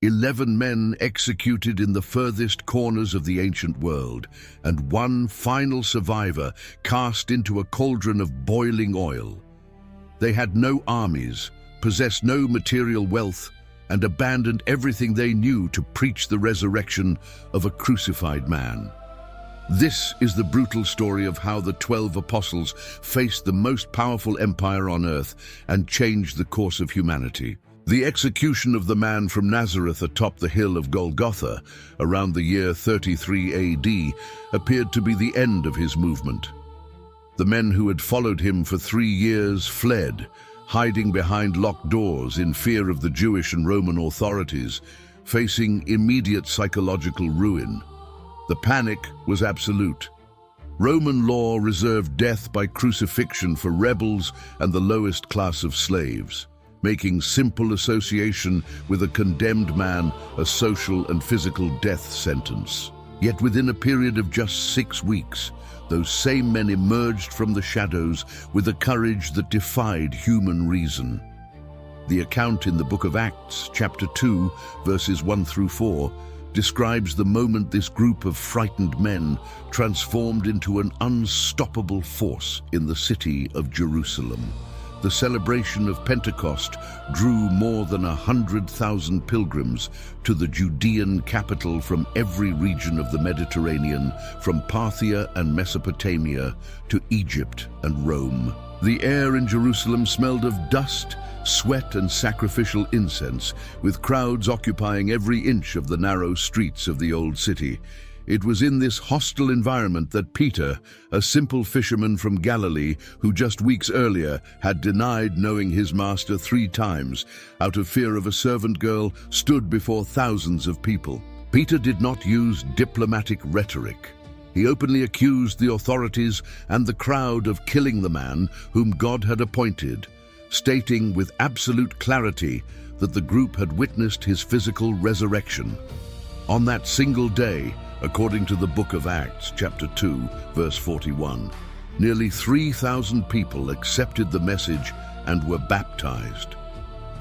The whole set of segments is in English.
11 men executed in the furthest corners of the ancient world, and one final survivor cast into a cauldron of boiling oil. They had no armies, possessed no material wealth, and abandoned everything they knew to preach the resurrection of a crucified man. This is the brutal story of how the 12 apostles faced the most powerful empire on earth and changed the course of humanity. The execution of the man from Nazareth atop the hill of Golgotha around the year 33 AD appeared to be the end of his movement. The men who had followed him for 3 years fled, hiding behind locked doors in fear of the Jewish and Roman authorities, facing immediate psychological ruin. The panic was absolute. Roman law reserved death by crucifixion for rebels and the lowest class of slaves, making simple association with a condemned man a social and physical death sentence. Yet within a period of just 6 weeks, those same men emerged from the shadows with a courage that defied human reason. The account in the book of Acts, chapter 2, verses 1 through 4, describes the moment this group of frightened men transformed into an unstoppable force in the city of Jerusalem. The celebration of Pentecost drew more than 100,000 pilgrims to the Judean capital from every region of the Mediterranean, from Parthia and Mesopotamia to Egypt and Rome. The air in Jerusalem smelled of dust, sweat, and sacrificial incense, with crowds occupying every inch of the narrow streets of the old city. It was in this hostile environment that Peter, a simple fisherman from Galilee who just weeks earlier had denied knowing his master 3 times out of fear of a servant girl, stood before thousands of people. Peter did not use diplomatic rhetoric. He openly accused the authorities and the crowd of killing the man whom God had appointed, stating with absolute clarity that the group had witnessed his physical resurrection. On that single day, according to the book of Acts, chapter 2, verse 41, nearly 3,000 people accepted the message and were baptized.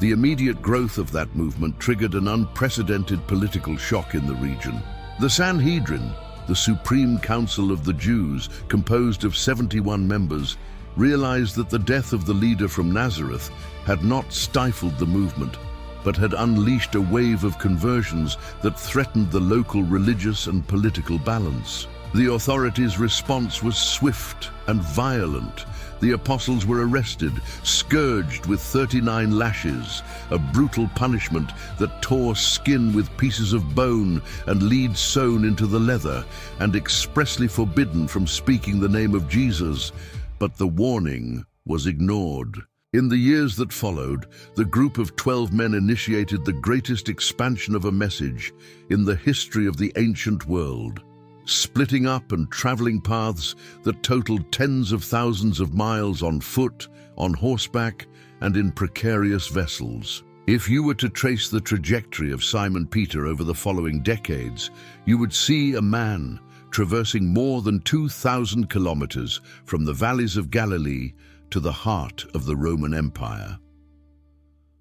The immediate growth of that movement triggered an unprecedented political shock in the region. The Sanhedrin, the Supreme Council of the Jews, composed of 71 members, realized that the death of the leader from Nazareth had not stifled the movement, but had unleashed a wave of conversions that threatened the local religious and political balance. The authorities' response was swift and violent. The apostles were arrested, scourged with 39 lashes, a brutal punishment that tore skin with pieces of bone and lead sewn into the leather, and expressly forbidden from speaking the name of Jesus. But the warning was ignored. In the years that followed, the group of 12 men initiated the greatest expansion of a message in the history of the ancient world, splitting up and traveling paths that totaled tens of thousands of miles on foot, on horseback, and in precarious vessels. If you were to trace the trajectory of Simon Peter over the following decades, you would see a man traversing more than 2,000 kilometers from the valleys of Galilee to the heart of the Roman Empire.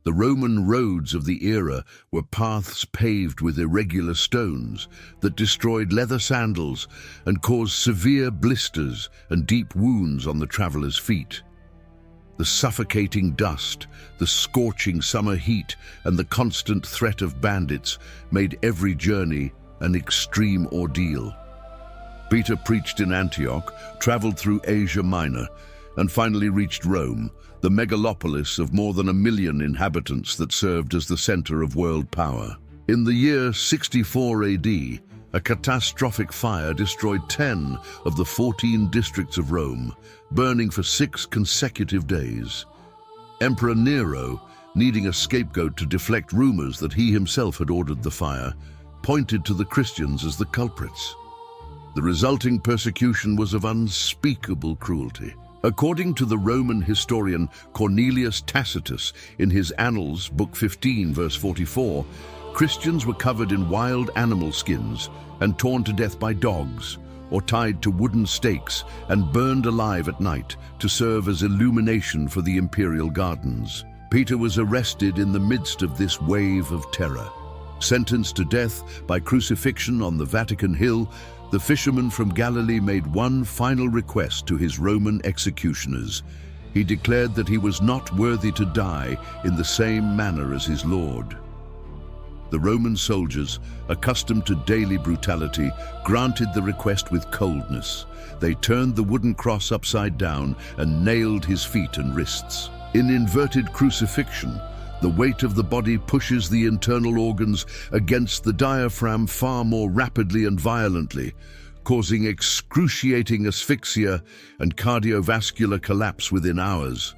The Roman roads of the era were paths paved with irregular stones that destroyed leather sandals and caused severe blisters and deep wounds on the travelers' feet. The suffocating dust, the scorching summer heat, and the constant threat of bandits made every journey an extreme ordeal. Peter preached in Antioch, traveled through Asia Minor, and finally reached Rome, the megalopolis of more than 1 million inhabitants that served as the center of world power. In the year 64 AD, a catastrophic fire destroyed 10 of the 14 districts of Rome, burning for 6 consecutive days. Emperor Nero, needing a scapegoat to deflect rumors that he himself had ordered the fire, pointed to the Christians as the culprits. The resulting persecution was of unspeakable cruelty. According to the Roman historian Cornelius Tacitus in his Annals, Book 15, verse 44, Christians were covered in wild animal skins and torn to death by dogs, or tied to wooden stakes and burned alive at night to serve as illumination for the imperial gardens. Peter was arrested in the midst of this wave of terror. Sentenced to death by crucifixion on the Vatican Hill, the fisherman from Galilee made one final request to his Roman executioners. He declared that he was not worthy to die in the same manner as his Lord. The Roman soldiers, accustomed to daily brutality, granted the request with coldness. They turned the wooden cross upside down and nailed his feet and wrists. In inverted crucifixion, the weight of the body pushes the internal organs against the diaphragm far more rapidly and violently, causing excruciating asphyxia and cardiovascular collapse within hours.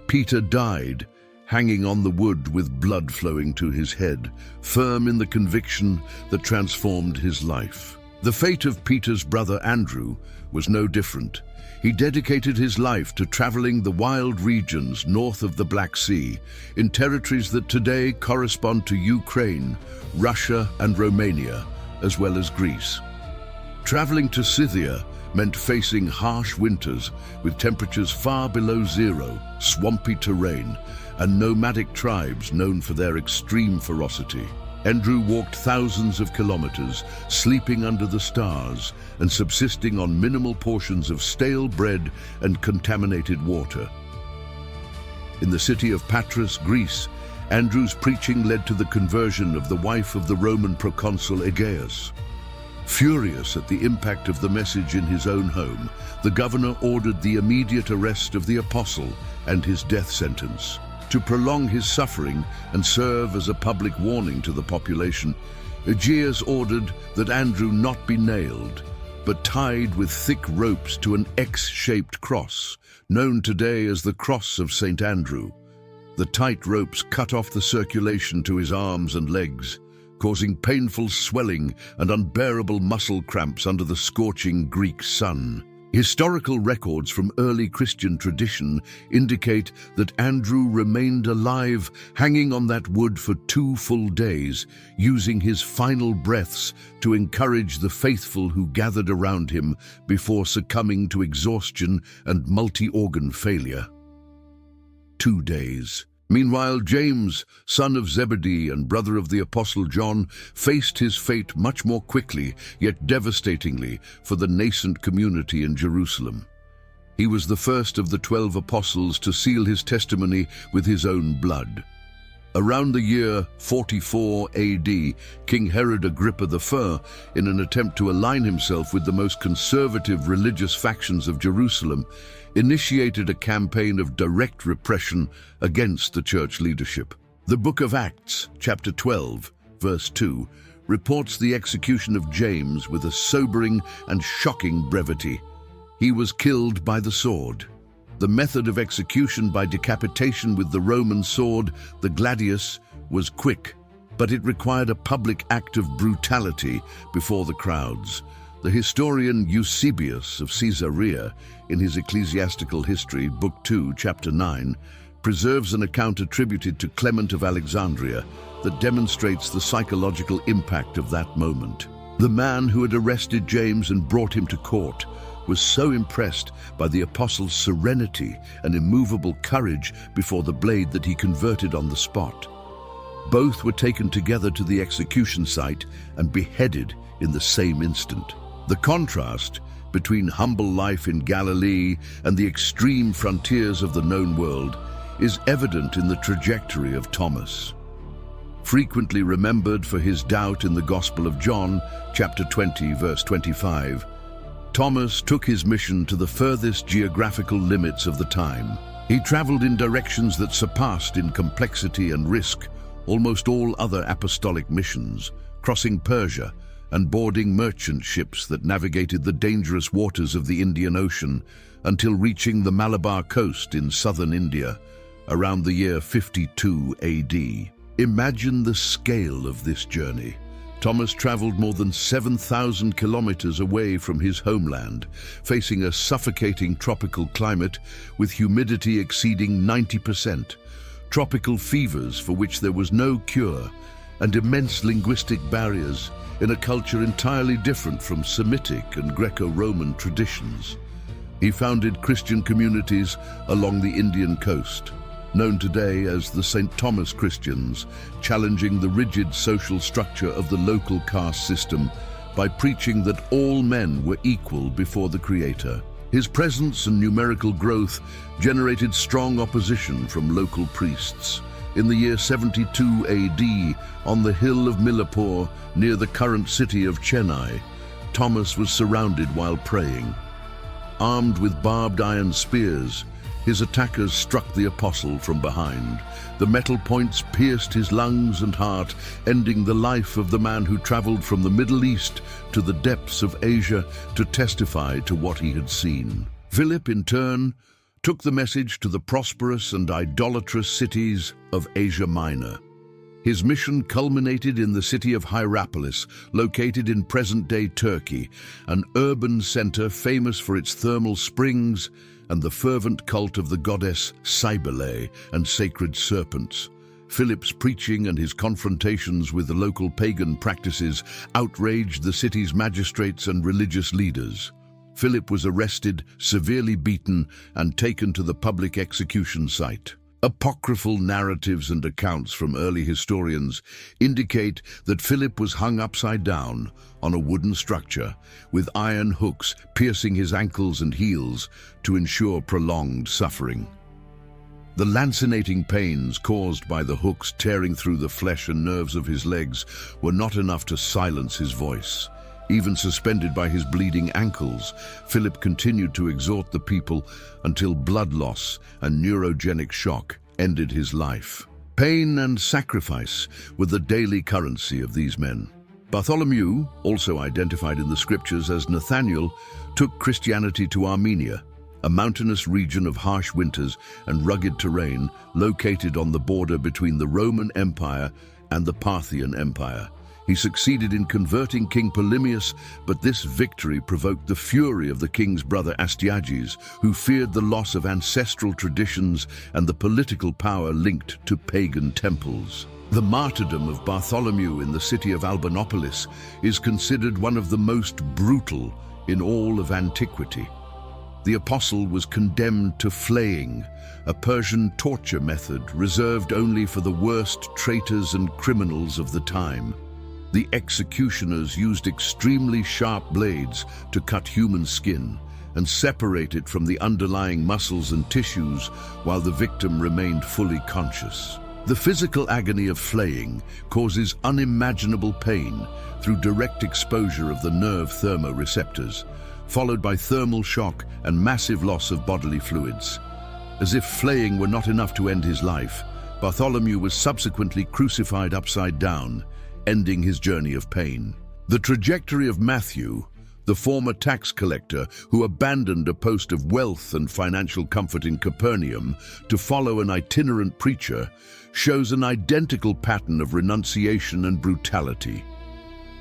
Peter died, hanging on the wood with blood flowing to his head, firm in the conviction that transformed his life. The fate of Peter's brother Andrew was no different. He dedicated his life to traveling the wild regions north of the Black Sea, in territories that today correspond to Ukraine, Russia, and Romania, as well as Greece. Traveling to Scythia meant facing harsh winters with temperatures far below zero, swampy terrain, and nomadic tribes known for their extreme ferocity. Andrew walked thousands of kilometers, sleeping under the stars and subsisting on minimal portions of stale bread and contaminated water. In the city of Patras, Greece, Andrew's preaching led to the conversion of the wife of the Roman proconsul Aegeus. Furious at the impact of the message in his own home, the governor ordered the immediate arrest of the apostle and his death sentence. To prolong his suffering and serve as a public warning to the population, Aegeus ordered that Andrew not be nailed, but tied with thick ropes to an X-shaped cross, known today as the Cross of St. Andrew. The tight ropes cut off the circulation to his arms and legs, causing painful swelling and unbearable muscle cramps under the scorching Greek sun. Historical records from early Christian tradition indicate that Andrew remained alive, hanging on that wood for 2 full days, using his final breaths to encourage the faithful who gathered around him before succumbing to exhaustion and multi-organ failure. 2 days. Meanwhile, James, son of Zebedee and brother of the Apostle John, faced his fate much more quickly, yet devastatingly, for the nascent community in Jerusalem. He was the first of the 12 apostles to seal his testimony with his own blood. Around the year 44 AD, King Herod Agrippa I, in an attempt to align himself with the most conservative religious factions of Jerusalem, initiated a campaign of direct repression against the church leadership. The Book of Acts, chapter 12, verse 2, reports the execution of James with a sobering and shocking brevity. He was killed by the sword. The method of execution by decapitation with the Roman sword, the gladius, was quick, but it required a public act of brutality before the crowds. The historian Eusebius of Caesarea, in his Ecclesiastical History, Book 2, Chapter 9, preserves an account attributed to Clement of Alexandria that demonstrates the psychological impact of that moment. The man who had arrested James and brought him to court was so impressed by the apostle's serenity and immovable courage before the blade that he converted on the spot. Both were taken together to the execution site and beheaded in the same instant. The contrast between humble life in Galilee and the extreme frontiers of the known world is evident in the trajectory of Thomas. Frequently remembered for his doubt in the Gospel of John, chapter 20, verse 25, Thomas took his mission to the furthest geographical limits of the time. He traveled in directions that surpassed in complexity and risk almost all other apostolic missions, crossing Persia and boarding merchant ships that navigated the dangerous waters of the Indian Ocean until reaching the Malabar coast in southern India around the year 52 AD. Imagine the scale of this journey. Thomas traveled more than 7,000 kilometers away from his homeland, facing a suffocating tropical climate with humidity exceeding 90%, tropical fevers for which there was no cure, and immense linguistic barriers in a culture entirely different from Semitic and Greco-Roman traditions. He founded Christian communities along the Indian coast, known today as the St. Thomas Christians, challenging the rigid social structure of the local caste system by preaching that all men were equal before the Creator. His presence and numerical growth generated strong opposition from local priests. In the year 72 AD, on the hill of Millipore, near the current city of Chennai, Thomas was surrounded while praying. Armed with barbed iron spears, his attackers struck the apostle from behind. The metal points pierced his lungs and heart, ending the life of the man who traveled from the Middle East to the depths of Asia to testify to what he had seen. Philip, in turn, took the message to the prosperous and idolatrous cities of Asia Minor. His mission culminated in the city of Hierapolis, located in present-day Turkey, an urban center famous for its thermal springs and the fervent cult of the goddess Cybele and sacred serpents. Philip's preaching and his confrontations with the local pagan practices outraged the city's magistrates and religious leaders. Philip was arrested, severely beaten, and taken to the public execution site. Apocryphal narratives and accounts from early historians indicate that Philip was hung upside down on a wooden structure, with iron hooks piercing his ankles and heels to ensure prolonged suffering. The lancinating pains caused by the hooks tearing through the flesh and nerves of his legs were not enough to silence his voice. Even suspended by his bleeding ankles, Philip continued to exhort the people until blood loss and neurogenic shock ended his life. Pain and sacrifice were the daily currency of these men. Bartholomew, also identified in the scriptures as Nathanael, took Christianity to Armenia, a mountainous region of harsh winters and rugged terrain located on the border between the Roman Empire and the Parthian Empire. He succeeded in converting King Polemius, but this victory provoked the fury of the king's brother Astyages, who feared the loss of ancestral traditions and the political power linked to pagan temples. The martyrdom of Bartholomew in the city of Albanopolis is considered one of the most brutal in all of antiquity. The apostle was condemned to flaying, a Persian torture method reserved only for the worst traitors and criminals of the time. The executioners used extremely sharp blades to cut human skin and separate it from the underlying muscles and tissues while the victim remained fully conscious. The physical agony of flaying causes unimaginable pain through direct exposure of the nerve thermoreceptors, followed by thermal shock and massive loss of bodily fluids. As if flaying were not enough to end his life, Bartholomew was subsequently crucified upside down, ending his journey of pain. The trajectory of Matthew, the former tax collector who abandoned a post of wealth and financial comfort in Capernaum to follow an itinerant preacher, shows an identical pattern of renunciation and brutality.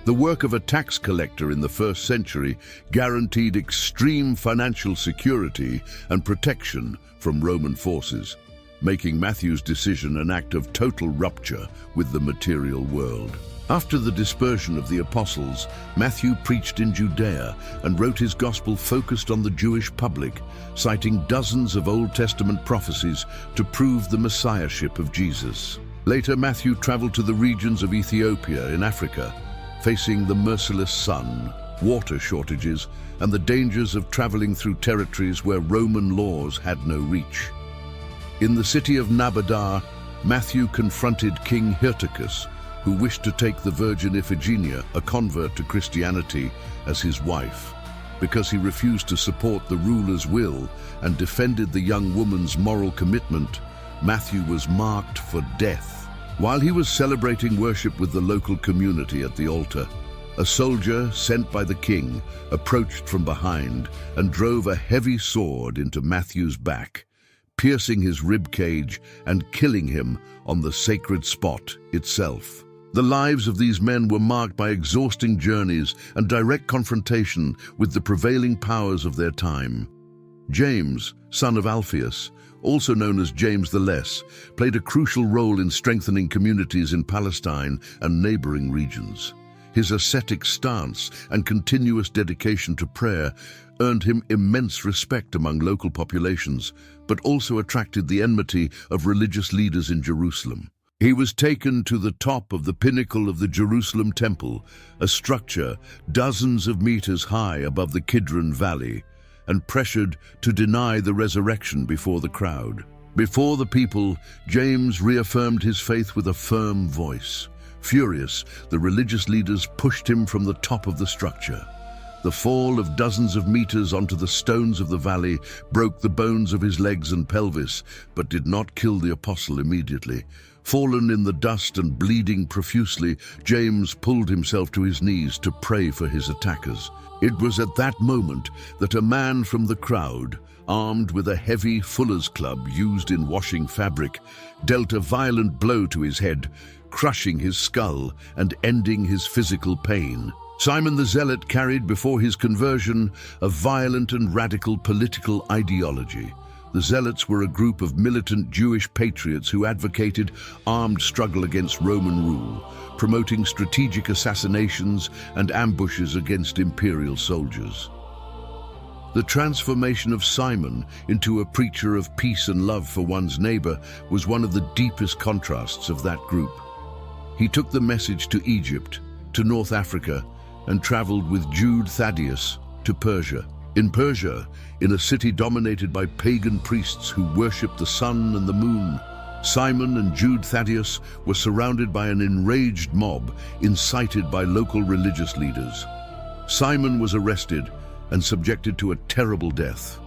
The work of a tax collector in the first century guaranteed extreme financial security and protection from Roman forces, making Matthew's decision an act of total rupture with the material world. After the dispersion of the apostles, Matthew preached in Judea and wrote his gospel focused on the Jewish public, citing dozens of Old Testament prophecies to prove the messiahship of Jesus. Later, Matthew traveled to the regions of Ethiopia in Africa, facing the merciless sun, water shortages, and the dangers of traveling through territories where Roman laws had no reach. In the city of Nabadar, Matthew confronted King Hyrtacus, who wished to take the Virgin Iphigenia, a convert to Christianity, as his wife. Because he refused to support the ruler's will and defended the young woman's moral commitment, Matthew was marked for death. While he was celebrating worship with the local community at the altar, a soldier sent by the king approached from behind and drove a heavy sword into Matthew's back, piercing his rib cage and killing him on the sacred spot itself. The lives of these men were marked by exhausting journeys and direct confrontation with the prevailing powers of their time. James, son of Alphaeus, also known as James the Less, played a crucial role in strengthening communities in Palestine and neighboring regions. His ascetic stance and continuous dedication to prayer earned him immense respect among local populations, but also attracted the enmity of religious leaders in Jerusalem. He was taken to the top of the pinnacle of the Jerusalem Temple, a structure dozens of meters high above the Kidron Valley, and pressured to deny the resurrection before the crowd. Before the people, James reaffirmed his faith with a firm voice. Furious, the religious leaders pushed him from the top of the structure. The fall of dozens of meters onto the stones of the valley broke the bones of his legs and pelvis, but did not kill the apostle immediately. Fallen in the dust and bleeding profusely, James pulled himself to his knees to pray for his attackers. It was at that moment that a man from the crowd, armed with a heavy fuller's club used in washing fabric, dealt a violent blow to his head, crushing his skull and ending his physical pain. Simon the Zealot carried before his conversion a violent and radical political ideology. The Zealots were a group of militant Jewish patriots who advocated armed struggle against Roman rule, promoting strategic assassinations and ambushes against imperial soldiers. The transformation of Simon into a preacher of peace and love for one's neighbor was one of the deepest contrasts of that group. He took the message to Egypt, to North Africa, and traveled with Jude Thaddeus to Persia. In Persia, in a city dominated by pagan priests who worshipped the sun and the moon, Simon and Jude Thaddeus were surrounded by an enraged mob incited by local religious leaders. Simon was arrested and subjected to a terrible death.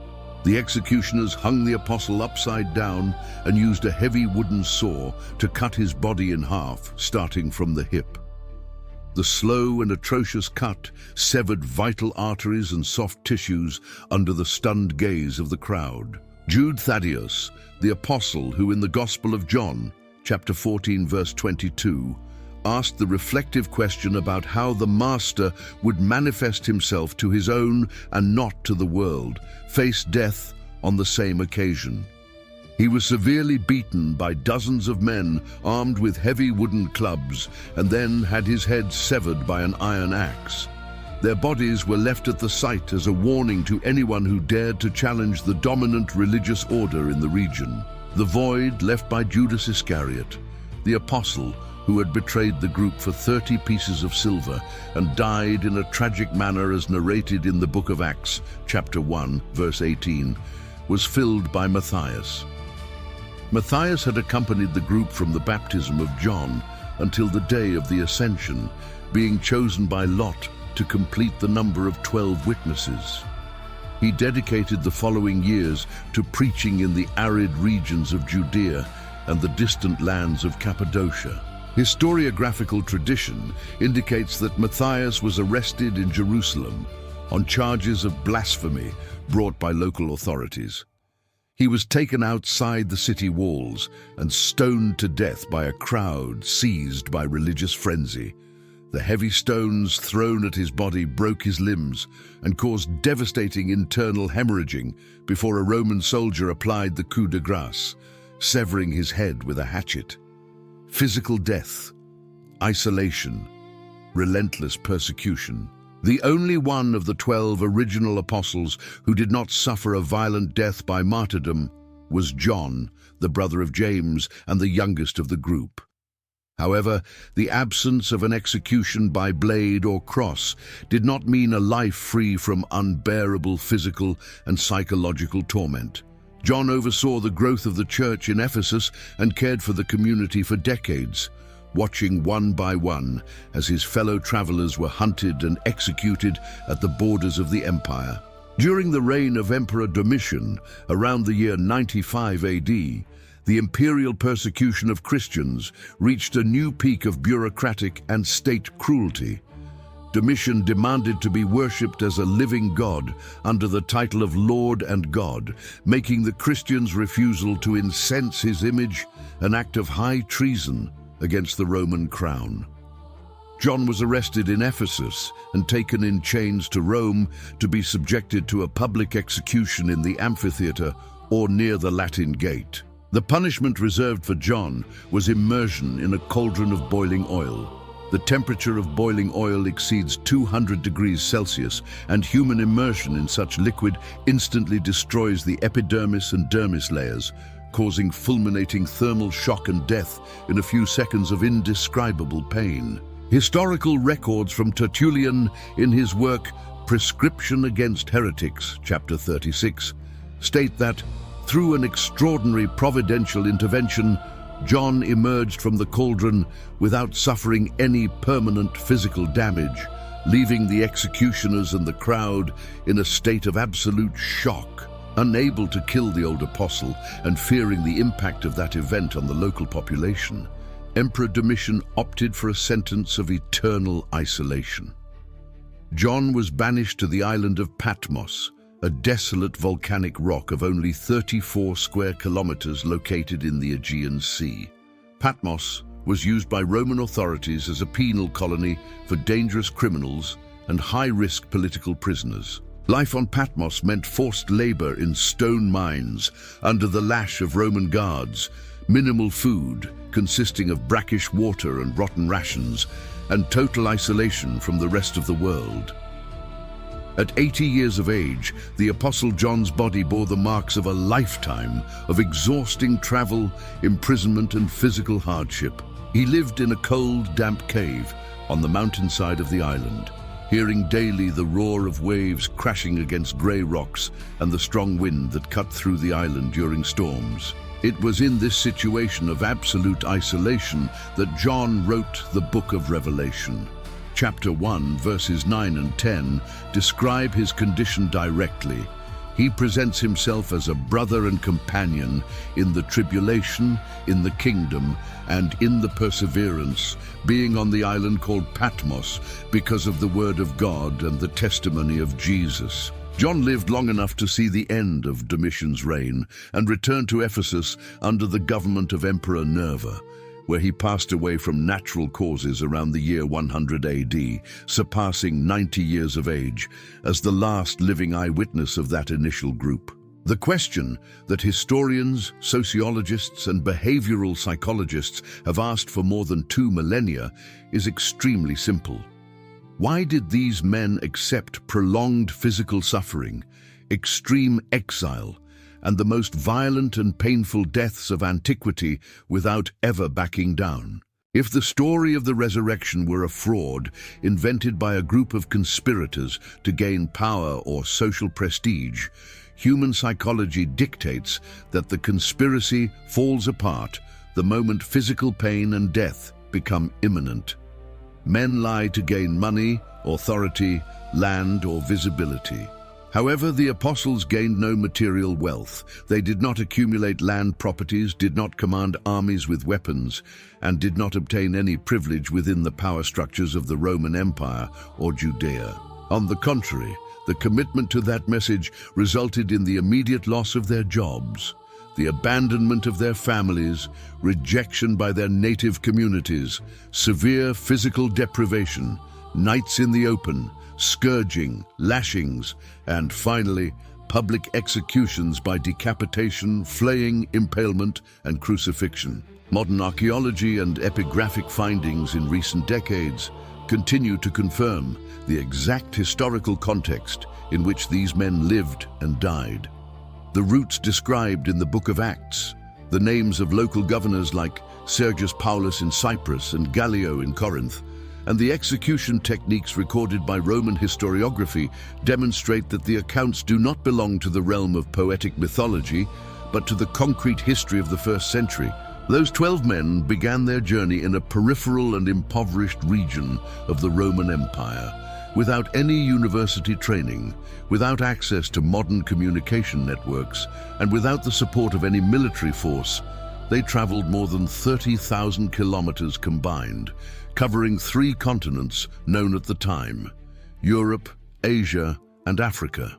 The executioners hung the apostle upside down and used a heavy wooden saw to cut his body in half, starting from the hip. The slow and atrocious cut severed vital arteries and soft tissues under the stunned gaze of the crowd. Jude Thaddeus, the apostle who in the Gospel of John, chapter 14, verse 22, asked the reflective question about how the Master would manifest himself to his own and not to the world, faced death on the same occasion. He was severely beaten by dozens of men armed with heavy wooden clubs and then had his head severed by an iron axe. Their bodies were left at the site as a warning to anyone who dared to challenge the dominant religious order in the region. The void left by Judas Iscariot, the apostle who had betrayed the group for 30 pieces of silver and died in a tragic manner as narrated in the book of Acts, chapter 1, verse 18, was filled by Matthias. Matthias had accompanied the group from the baptism of John until the day of the Ascension, being chosen by lot to complete the number of 12 witnesses. He dedicated the following years to preaching in the arid regions of Judea and the distant lands of Cappadocia. Historiographical tradition indicates that Matthias was arrested in Jerusalem on charges of blasphemy brought by local authorities. He was taken outside the city walls and stoned to death by a crowd seized by religious frenzy. The heavy stones thrown at his body broke his limbs and caused devastating internal hemorrhaging before a Roman soldier applied the coup de grace, severing his head with a hatchet. Physical death, isolation, relentless persecution. The only one of the 12 original apostles who did not suffer a violent death by martyrdom was John, the brother of James and the youngest of the group. However, the absence of an execution by blade or cross did not mean a life free from unbearable physical and psychological torment. John oversaw the growth of the church in Ephesus and cared for the community for decades, watching one by one as his fellow travelers were hunted and executed at the borders of the empire. During the reign of Emperor Domitian, around the year 95 AD, the imperial persecution of Christians reached a new peak of bureaucratic and state cruelty. Domitian demanded to be worshipped as a living god under the title of Lord and God, making the Christians' refusal to incense his image an act of high treason against the Roman crown. John was arrested in Ephesus and taken in chains to Rome to be subjected to a public execution in the amphitheater or near the Latin Gate. The punishment reserved for John was immersion in a cauldron of boiling oil. The temperature of boiling oil exceeds 200 degrees Celsius, and human immersion in such liquid instantly destroys the epidermis and dermis layers, causing fulminating thermal shock and death in a few seconds of indescribable pain. Historical records from Tertullian in his work Prescription Against Heretics, chapter 36, state that, through an extraordinary providential intervention, John emerged from the cauldron without suffering any permanent physical damage, leaving the executioners and the crowd in a state of absolute shock. Unable to kill the old apostle and fearing the impact of that event on the local population, Emperor Domitian opted for a sentence of eternal isolation. John was banished to the island of Patmos, a desolate volcanic rock of only 34 square kilometers located in the Aegean Sea. Patmos was used by Roman authorities as a penal colony for dangerous criminals and high-risk political prisoners. Life on Patmos meant forced labor in stone mines under the lash of Roman guards, minimal food consisting of brackish water and rotten rations, and total isolation from the rest of the world. At 80 years of age, the Apostle John's body bore the marks of a lifetime of exhausting travel, imprisonment, and physical hardship. He lived in a cold, damp cave on the mountainside of the island, hearing daily the roar of waves crashing against grey rocks and the strong wind that cut through the island during storms. It was in this situation of absolute isolation that John wrote the book of Revelation. Chapter 1, verses 9 and 10 describe his condition directly. He presents himself as a brother and companion in the tribulation, in the kingdom, and in the perseverance, being on the island called Patmos because of the word of God and the testimony of Jesus. John lived long enough to see the end of Domitian's reign and returned to Ephesus under the government of Emperor Nerva, where he passed away from natural causes around the year 100 AD, surpassing 90 years of age, as the last living eyewitness of that initial group. The question that historians, sociologists, and behavioral psychologists have asked for more than 2 millennia is extremely simple. Why did these men accept prolonged physical suffering, extreme exile, and the most violent and painful deaths of antiquity without ever backing down? If the story of the resurrection were a fraud invented by a group of conspirators to gain power or social prestige, human psychology dictates that the conspiracy falls apart the moment physical pain and death become imminent. Men lie to gain money, authority, land, or visibility. However, the apostles gained no material wealth. They did not accumulate land properties, did not command armies with weapons, and did not obtain any privilege within the power structures of the Roman Empire or Judea. On the contrary, the commitment to that message resulted in the immediate loss of their jobs, the abandonment of their families, rejection by their native communities, severe physical deprivation, nights in the open, scourging, lashings, and finally, public executions by decapitation, flaying, impalement, and crucifixion. Modern archaeology and epigraphic findings in recent decades continue to confirm the exact historical context in which these men lived and died. The routes described in the Book of Acts, the names of local governors like Sergius Paulus in Cyprus and Gallio in Corinth, and the execution techniques recorded by Roman historiography demonstrate that the accounts do not belong to the realm of poetic mythology, but to the concrete history of the first century. Those 12 men began their journey in a peripheral and impoverished region of the Roman Empire, without any university training, without access to modern communication networks, and without the support of any military force. They traveled more than 30,000 kilometers combined, covering 3 continents known at the time: Europe, Asia, and Africa.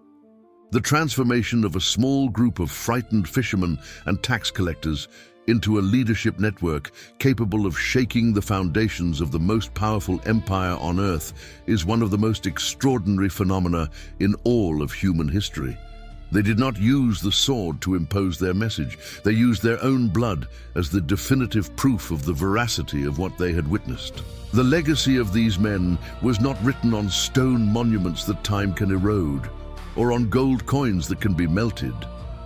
The transformation of a small group of frightened fishermen and tax collectors into a leadership network capable of shaking the foundations of the most powerful empire on earth is one of the most extraordinary phenomena in all of human history. They did not use the sword to impose their message. They used their own blood as the definitive proof of the veracity of what they had witnessed. The legacy of these men was not written on stone monuments that time can erode, or on gold coins that can be melted.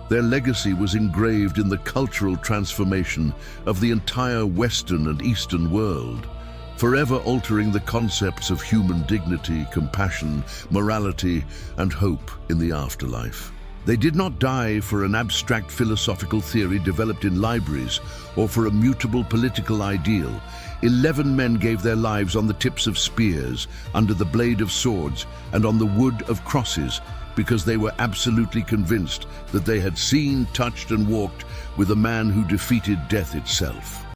Their legacy was engraved in the cultural transformation of the entire Western and Eastern world, forever altering the concepts of human dignity, compassion, morality, and hope in the afterlife. They did not die for an abstract philosophical theory developed in libraries or for a mutable political ideal. 11 men gave their lives on the tips of spears, under the blade of swords, and on the wood of crosses, because they were absolutely convinced that they had seen, touched, and walked with a man who defeated death itself.